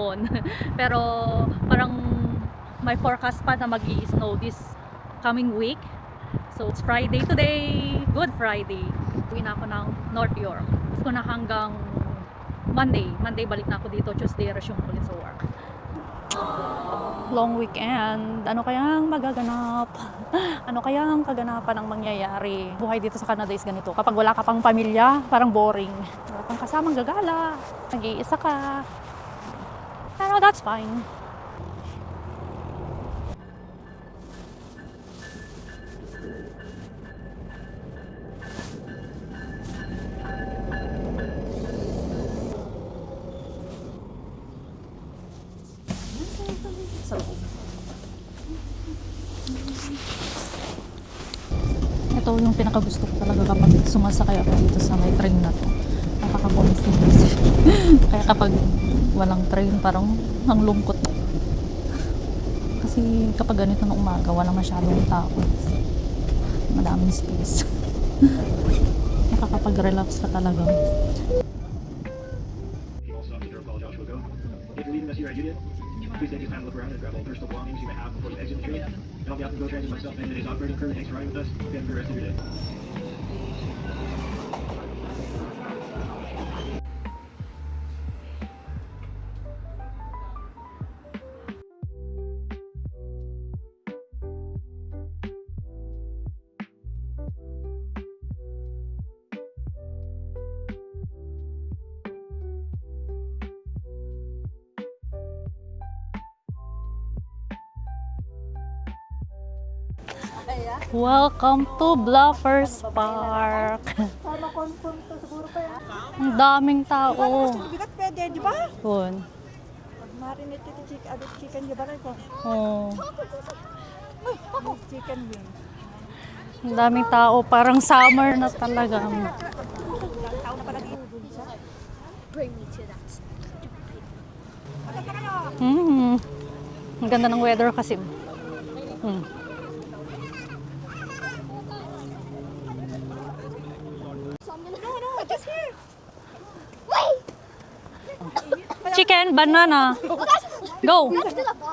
panahon. Pero parang may forecast pa na mag-i-snow this coming week. So it's Friday today, Good Friday. Uwi na ako ng North York. Gusto ko na hanggang Monday balik na ako dito. Tuesday resume ulit sa work. Long weekend. Ano kayang magaganap? Ano kayang kaganapan ang mangyayari? Buhay dito sa Canada is ganito. Kapag wala ka pang pamilya, parang boring. Wala kang kasamang gagala. Nag-iisa ka. Pero that's fine. Sa loob. Ito yung pinakagusto ko talaga kapag sumasakay ako dito sa may train na to. Nakaka-comfy. Kaya kapag walang train, parang ang lungkot. Kasi kapag ganito ng umaga, walang masyadong tao. Madaming space. Nakakapag-relax ka talaga. Please take your time to look around and grab all personal belongings you may have before you exit the train. And I'll be out to go transit myself in today's operating crew. Thanks for riding with us. Hope you have a good rest of your day. Welcome to Bluffers Park. Ang daming tao. Bigat pwede, di ba? Yun. Marinated chicken, di ba rin ko? Oh. Chicken wing. Ang daming tao. Parang summer na talaga. Tao na pala dito. Bring me to that. Ang ganda ng weather kasi. Just here. Chicken, banana. Go!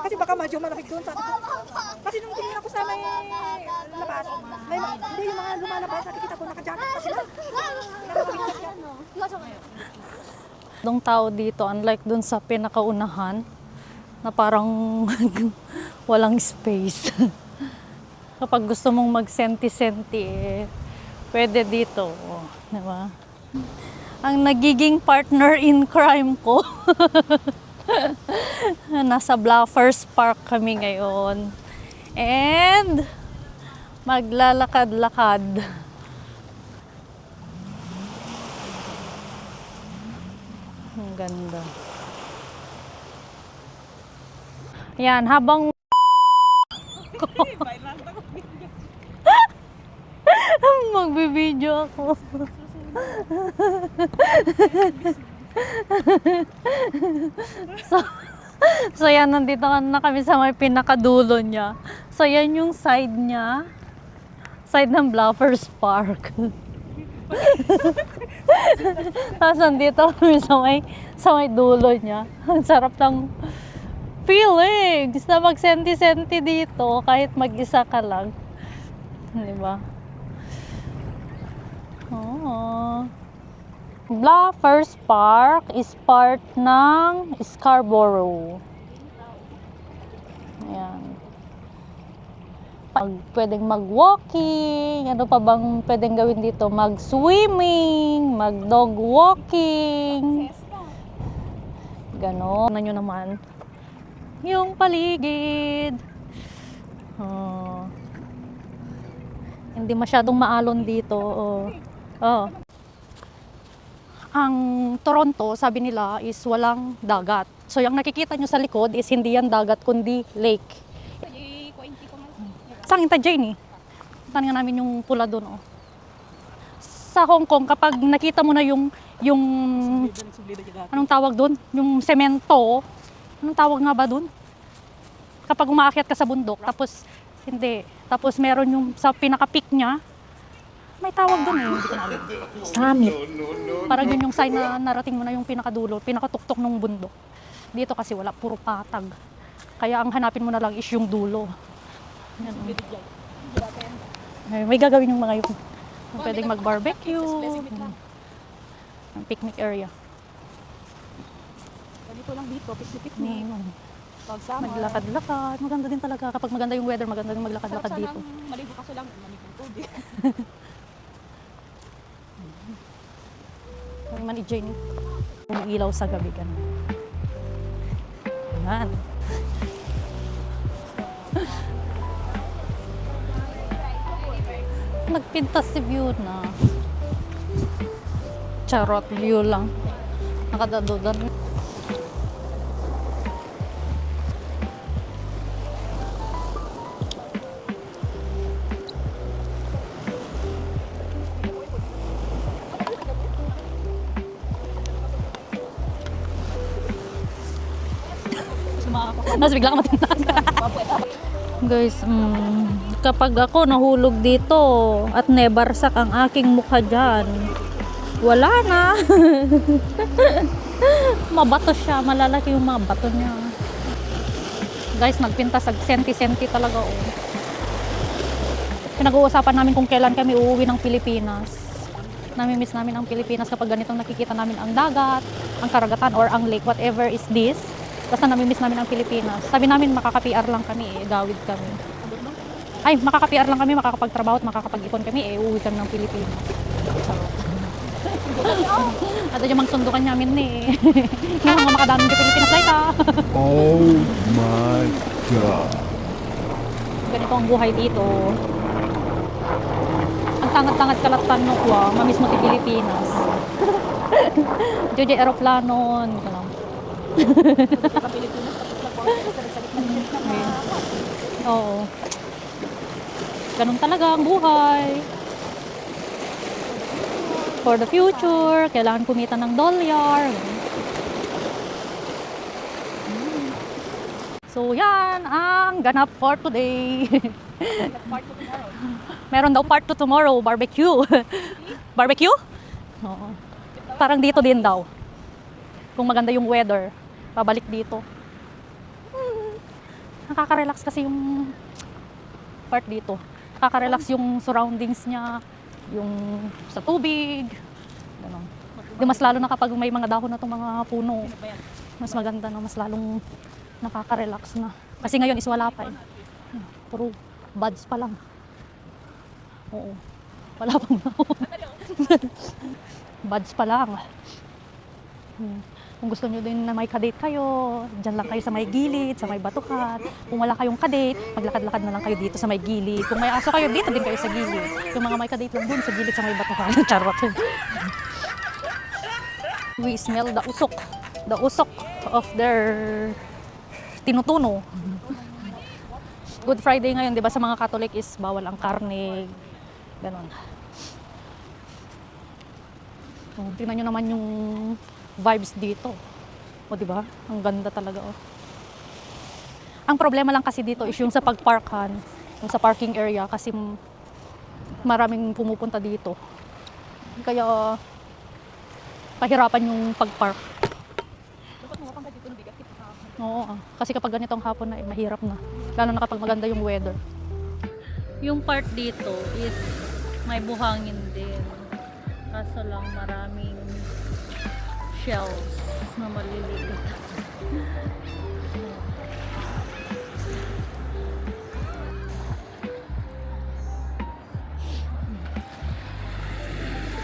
Kasi baka medyo malaki doon sa kasi nung tingin ako sa may labas, hindi yung mga lumalabas, nakikita ko naka-jacket pa sila. Dong tao dito, unlike dun sa pinakaunahan, na parang walang space. Kapag gusto mong mag-senti-senti, pwede dito. Diba? Ang nagiging partner in crime ko. Nasa Bluffers Park kami ngayon. And maglalakad-lakad. Ang ganda. Yan, habang magbibideo ako. So yan, nandito na kami sa may pinakadulo niya. So yan yung side niya. Side ng Bluffers Park. Tapos nandito kami sa may dulo niya. Ang sarap ng feelings na mag-senti-senti dito kahit mag-isa ka lang. Diba? Oh. Bluffers Park is part ng Scarborough. Ayan. Pwedeng mag-walking, ano pa bang pwedeng gawin dito? Mag-swimming, mag-dog walking. Ganon. Ano nyo naman? Yung paligid. Oh. Hindi masyadong maalon dito. Oh. Oh. Ang Toronto, sabi nila, is walang dagat. So, yung nakikita nyo sa likod is hindi yan dagat, kundi lake. Saan yung Jane eh? Saan nga namin yung pula doon, oh. Sa Hong Kong, kapag nakita mo na yung anong tawag doon? Yung semento. Anong tawag nga ba doon? Kapag umaakyat ka sa bundok, tapos hindi. Tapos meron yung sa pinaka-peak niya, may tawag doon eh, hindi ko na alam. Summit. Parang yun yung sign na narating mo na yung pinakadulo, pinakatuktok ng bundok. Dito kasi wala, puro patag. Kaya ang hanapin mo na lang is yung dulo. Yan, may gagawin yung mga yung pwedeng mag-barbecue. Ang picnic area. Ganito lang dito, picnic. Pag maglakad-lakad. Maganda din talaga. Kapag maganda yung weather, maganda din maglakad-lakad dito. Maligo kaso lang, lamig ng tubig. May man i-Jane. Umiilaw sa gabi ka. Yan. Nagpintas si view na. Charot view lang. Nakadadodan. Nas bigla ka matintas. Guys, kapag ako nahulog dito at nebarsak ang aking mukha dyan, wala na. Mabato siya, malalaki yung mga bato niya. Guys, nagpinta sa senti-senti talaga. Oh. Pinag-uusapan namin kung kailan kami uuwi ng Pilipinas. Namimiss namin ang Pilipinas kapag ganitong nakikita namin ang dagat, ang karagatan, or ang lake, whatever is this. Basta namimiss namin ang Pilipinas. Sabi namin makaka-PR lang kami, gawid kami. Ay, makaka-PR lang kami, makakapagtrabaho at makakapag-ipon kami, uuwi kami ng Pilipinas. At yung magsundukan namin yung mga makadaming sa Pilipinas like Oh my God. Ganito ang buhay dito. Ang tangat-tangat kalatan no kwa, mamiss mo ti Pilipinas. Jojo aeroplanon, ganun. Oo. Ganun talaga ang buhay. For the future, kailangan kumita ng dolyar. So yan ang ganap for today. Meron daw part 2 tomorrow, barbecue. Barbecue? Oo. Parang dito din daw. Kung maganda yung weather, pabalik dito. Nakaka-relax kasi yung part dito. Nakaka-relax yung surroundings niya, yung sa tubig. Ganun. Di mas lalo na kapag may mga dahon na itong mga puno. Mas maganda na, mas lalong nakaka-relax na. Kasi ngayon is wala pa eh. Puro buds pa lang. Oo. Wala pang dahon. Buds pa lang. Kung gusto nyo din na may kadate kayo, dyan lang kayo sa may gilid, sa may batukan. Kung wala kayong kadate, maglakad-lakad na lang kayo dito sa may gilid. Kung may aso kayo, dito din kayo sa gilid. Yung mga may kadate lang dun sa gilid sa may batukan. Charot. We smell the usok. The usok of their tinutuno. Good Friday ngayon, di ba sa mga Catholic is bawal ang karne. Ganon. Tingnan nyo naman yung vibes dito. O, di ba? Ang ganda talaga, oh. Ang problema lang kasi dito is yung sa pagparkan, yung sa parking area kasi maraming pumupunta dito. Kaya pahirapan yung pagpark. Oo, kasi kapag ganitong hapon na, mahirap na. Lalo na kapag maganda yung weather. Yung part dito is may buhangin din. Kaso lang maraming shells na maliliit.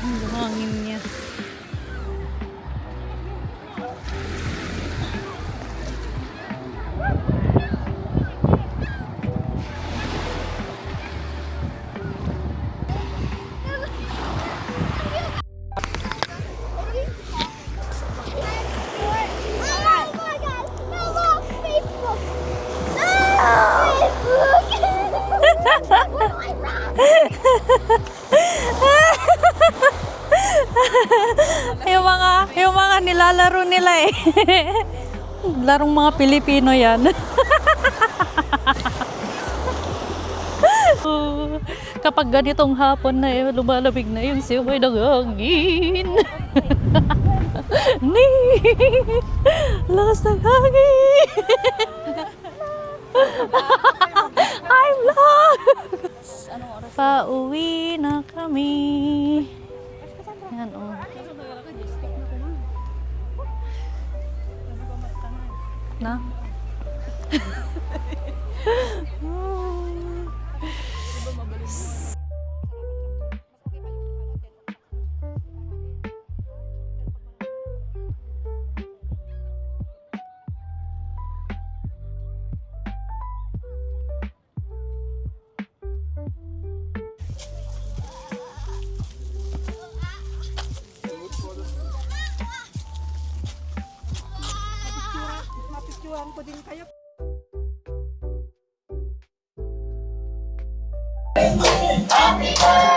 Ang buhangin niya. yung mga nilalaro nila eh. Larong mga Pilipino yan. Kapag ganitong hapon na lumalamig na yung siway ng hangin. Lakas ng hangin! Hi vlog! Pauwi na kami. Yan o. Na? Mapicturan ko din kayo. Happy birthday